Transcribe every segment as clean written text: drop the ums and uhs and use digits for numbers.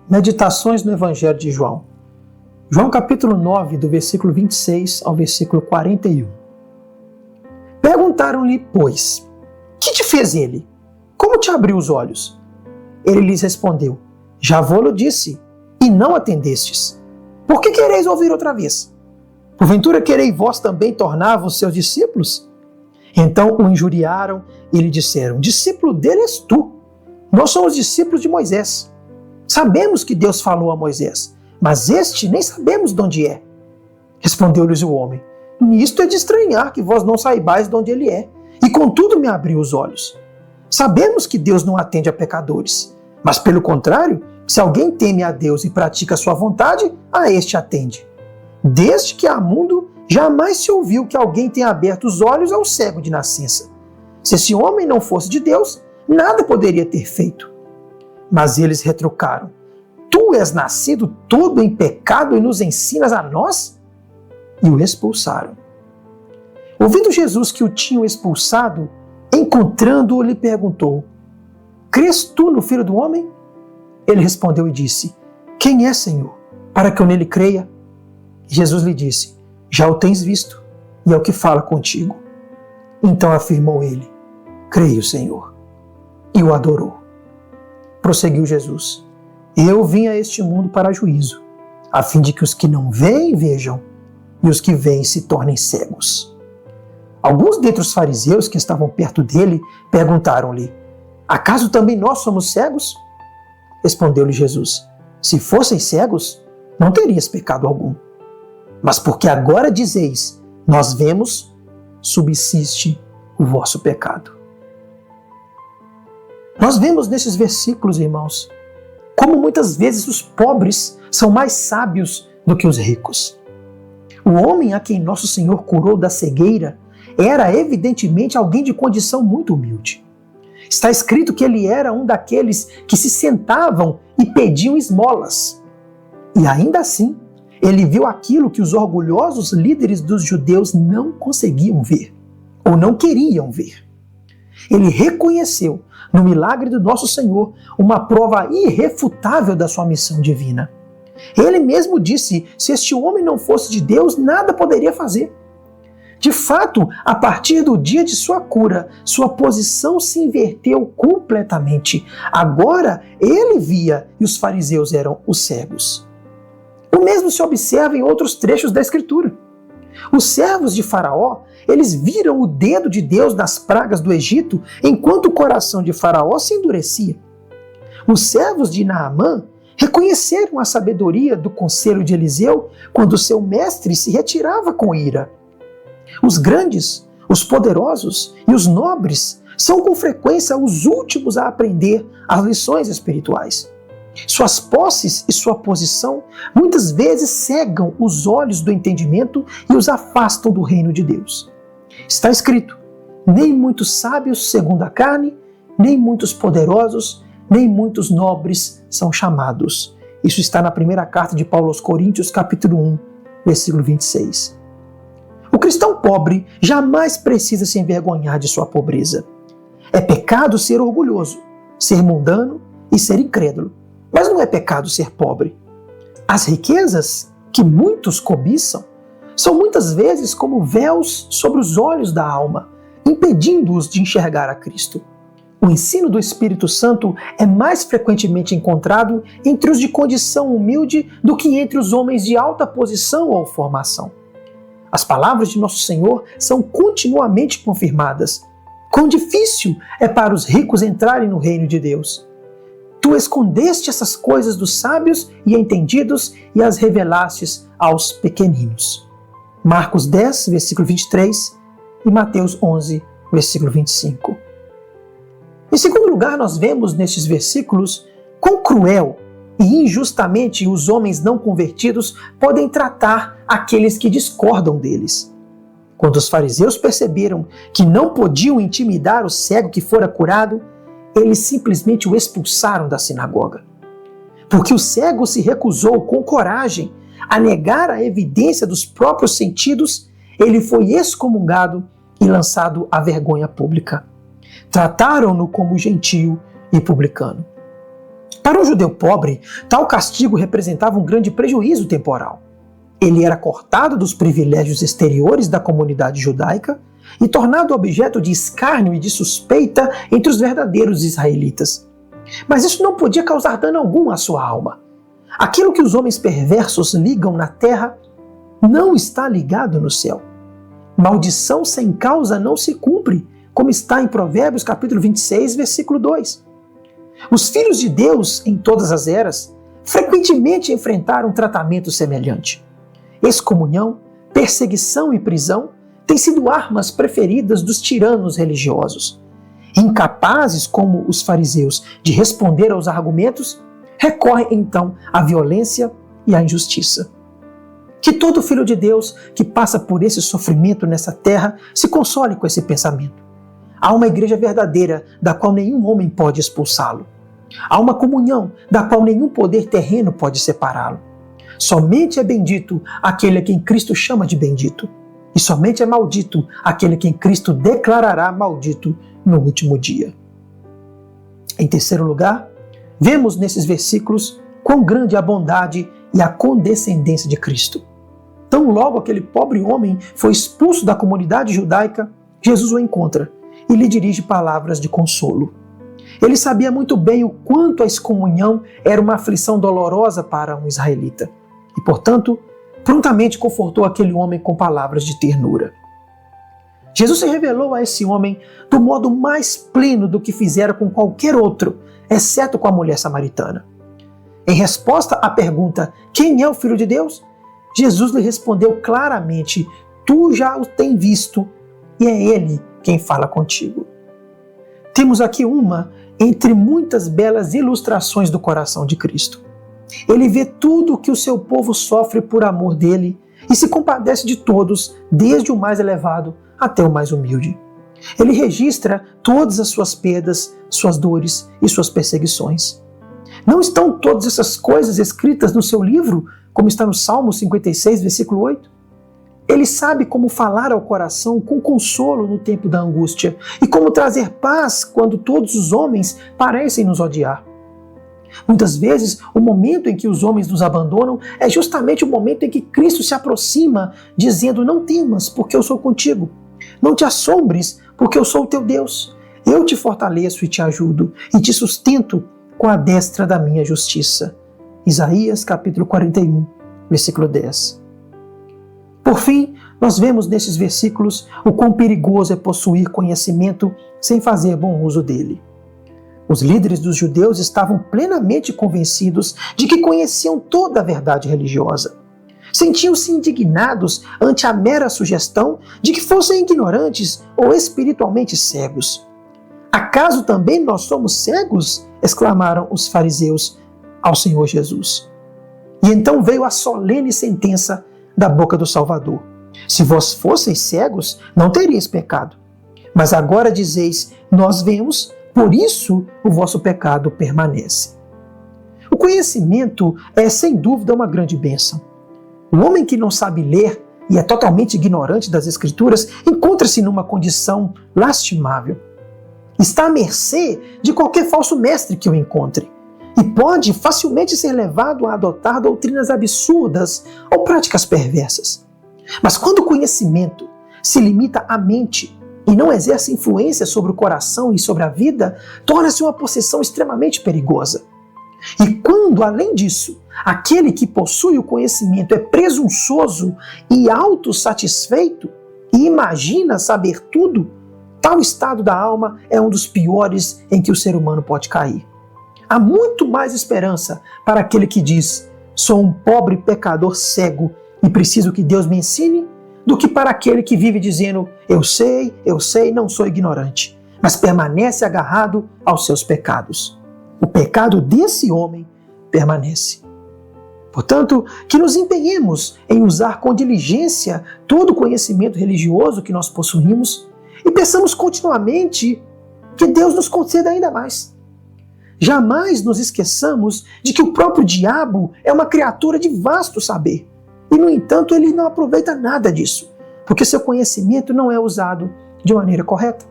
Meditações no Evangelho de João. João capítulo 9, do versículo 26 ao versículo 41. Perguntaram-lhe, pois, que te fez ele? Como te abriu os olhos? Ele lhes respondeu, já vou-lo disse, e não atendestes. Por que quereis ouvir outra vez? Porventura quereis vós também tornar-vos seus discípulos? Então o injuriaram e lhe disseram, discípulo dele és tu. Nós somos discípulos de Moisés. Sabemos que Deus falou a Moisés, mas este nem sabemos de onde é. Respondeu-lhes o homem, nisto é de estranhar que vós não saibais de onde ele é, e contudo me abriu os olhos. Sabemos que Deus não atende a pecadores, mas pelo contrário, se alguém teme a Deus e pratica a sua vontade, a este atende. Desde que há mundo, jamais se ouviu que alguém tenha aberto os olhos ao cego de nascença. Se esse homem não fosse de Deus, nada poderia ter feito. Mas eles retrucaram, tu és nascido todo em pecado e nos ensinas a nós? E o expulsaram. Ouvindo Jesus que o tinham expulsado, encontrando-o, lhe perguntou, crês tu no Filho do Homem? Ele respondeu e disse, quem é, Senhor, para que eu nele creia? Jesus lhe disse, já o tens visto, e é o que fala contigo. Então afirmou ele, creio, Senhor, e o adorou. Prosseguiu Jesus, eu vim a este mundo para juízo, a fim de que os que não veem vejam, e os que veem se tornem cegos. Alguns dentre os fariseus que estavam perto dele perguntaram-lhe, acaso também nós somos cegos? Respondeu-lhe Jesus, se fossem cegos, não terias pecado algum. Mas porque agora dizeis, nós vemos, subsiste o vosso pecado. Nós vemos nesses versículos, irmãos, como muitas vezes os pobres são mais sábios do que os ricos. O homem a quem nosso Senhor curou da cegueira era evidentemente alguém de condição muito humilde. Está escrito que ele era um daqueles que se sentavam e pediam esmolas. E ainda assim, ele viu aquilo que os orgulhosos líderes dos judeus não conseguiam ver, ou não queriam ver. Ele reconheceu no milagre do nosso Senhor uma prova irrefutável da sua missão divina. Ele mesmo disse, se este homem não fosse de Deus, nada poderia fazer. De fato, a partir do dia de sua cura, sua posição se inverteu completamente. Agora ele via e os fariseus eram os cegos. O mesmo se observa em outros trechos da Escritura. Os servos de Faraó, eles viram o dedo de Deus nas pragas do Egito, enquanto o coração de Faraó se endurecia. Os servos de Naamã reconheceram a sabedoria do conselho de Eliseu quando seu mestre se retirava com ira. Os grandes, os poderosos e os nobres são com frequência os últimos a aprender as lições espirituais. Suas posses e sua posição muitas vezes cegam os olhos do entendimento e os afastam do reino de Deus. Está escrito, nem muitos sábios segundo a carne, nem muitos poderosos, nem muitos nobres são chamados. Isso está na primeira carta de Paulo aos Coríntios, capítulo 1, versículo 26. O cristão pobre jamais precisa se envergonhar de sua pobreza. É pecado ser orgulhoso, ser mundano e ser incrédulo. Mas não é pecado ser pobre. As riquezas que muitos cobiçam são muitas vezes como véus sobre os olhos da alma, impedindo-os de enxergar a Cristo. O ensino do Espírito Santo é mais frequentemente encontrado entre os de condição humilde do que entre os homens de alta posição ou formação. As palavras de nosso Senhor são continuamente confirmadas. Quão difícil é para os ricos entrarem no reino de Deus. Tu escondeste essas coisas dos sábios e entendidos e as revelastes aos pequeninos. Marcos 10, versículo 23 e Mateus 11, versículo 25. Em segundo lugar, nós vemos nestes versículos quão cruel e injustamente os homens não convertidos podem tratar aqueles que discordam deles. Quando os fariseus perceberam que não podiam intimidar o cego que fora curado, eles simplesmente o expulsaram da sinagoga. Porque o cego se recusou com coragem a negar a evidência dos próprios sentidos, ele foi excomungado e lançado à vergonha pública. Trataram-no como gentio e publicano. Para um judeu pobre, tal castigo representava um grande prejuízo temporal. Ele era cortado dos privilégios exteriores da comunidade judaica e tornado objeto de escárnio e de suspeita entre os verdadeiros israelitas. Mas isso não podia causar dano algum à sua alma. Aquilo que os homens perversos ligam na terra não está ligado no céu. Maldição sem causa não se cumpre, como está em Provérbios capítulo 26, versículo 2. Os filhos de Deus, em todas as eras, frequentemente enfrentaram um tratamento semelhante. Excomunhão, perseguição e prisão têm sido armas preferidas dos tiranos religiosos. Incapazes, como os fariseus, de responder aos argumentos, recorrem então à violência e à injustiça. Que todo filho de Deus que passa por esse sofrimento nessa terra se console com esse pensamento. Há uma igreja verdadeira da qual nenhum homem pode expulsá-lo. Há uma comunhão da qual nenhum poder terreno pode separá-lo. Somente é bendito aquele a quem Cristo chama de bendito. E somente é maldito aquele a quem Cristo declarará maldito no último dia. Em terceiro lugar, vemos nesses versículos quão grande é a bondade e a condescendência de Cristo. Tão logo aquele pobre homem foi expulso da comunidade judaica, Jesus o encontra e lhe dirige palavras de consolo. Ele sabia muito bem o quanto a excomunhão era uma aflição dolorosa para um israelita e, portanto, prontamente confortou aquele homem com palavras de ternura. Jesus se revelou a esse homem do modo mais pleno do que fizera com qualquer outro, exceto com a mulher samaritana. Em resposta à pergunta, quem é o Filho de Deus? Jesus lhe respondeu claramente, tu já o tens visto e é ele quem fala contigo. Temos aqui uma entre muitas belas ilustrações do coração de Cristo. Ele vê tudo o que o seu povo sofre por amor dele e se compadece de todos, desde o mais elevado até o mais humilde. Ele registra todas as suas perdas, suas dores e suas perseguições. Não estão todas essas coisas escritas no seu livro, como está no Salmo 56, versículo 8? Ele sabe como falar ao coração com consolo no tempo da angústia e como trazer paz quando todos os homens parecem nos odiar. Muitas vezes, o momento em que os homens nos abandonam é justamente o momento em que Cristo se aproxima, dizendo, não temas, porque eu sou contigo. Não te assombres, porque eu sou o teu Deus. Eu te fortaleço e te ajudo, e te sustento com a destra da minha justiça. Isaías capítulo 41, versículo 10. Por fim, nós vemos nesses versículos o quão perigoso é possuir conhecimento sem fazer bom uso dele. Os líderes dos judeus estavam plenamente convencidos de que conheciam toda a verdade religiosa. Sentiam-se indignados ante a mera sugestão de que fossem ignorantes ou espiritualmente cegos. Acaso também nós somos cegos? Exclamaram os fariseus ao Senhor Jesus. E então veio a solene sentença da boca do Salvador. Se vós fosseis cegos, não teríeis pecado. Mas agora dizeis, nós vemos, por isso o vosso pecado permanece. O conhecimento é, sem dúvida, uma grande bênção. O homem que não sabe ler e é totalmente ignorante das Escrituras encontra-se numa condição lastimável. Está à mercê de qualquer falso mestre que o encontre e pode facilmente ser levado a adotar doutrinas absurdas ou práticas perversas. Mas quando o conhecimento se limita à mente e não exerce influência sobre o coração e sobre a vida, torna-se uma possessão extremamente perigosa. E quando, além disso, aquele que possui o conhecimento é presunçoso e autossatisfeito e imagina saber tudo, tal estado da alma é um dos piores em que o ser humano pode cair. Há muito mais esperança para aquele que diz, sou um pobre pecador cego e preciso que Deus me ensine, do que para aquele que vive dizendo, eu sei, não sou ignorante, mas permanece agarrado aos seus pecados. O pecado desse homem permanece. Portanto, que nos empenhemos em usar com diligência todo o conhecimento religioso que nós possuímos e peçamos continuamente que Deus nos conceda ainda mais. Jamais nos esqueçamos de que o próprio diabo é uma criatura de vasto saber. E, no entanto, ele não aproveita nada disso, porque seu conhecimento não é usado de maneira correta.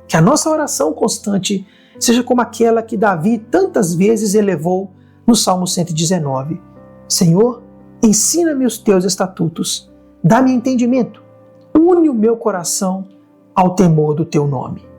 Que a nossa oração constante seja como aquela que Davi tantas vezes elevou no Salmo 119. Senhor, ensina-me os teus estatutos, dá-me entendimento, une o meu coração ao temor do teu nome.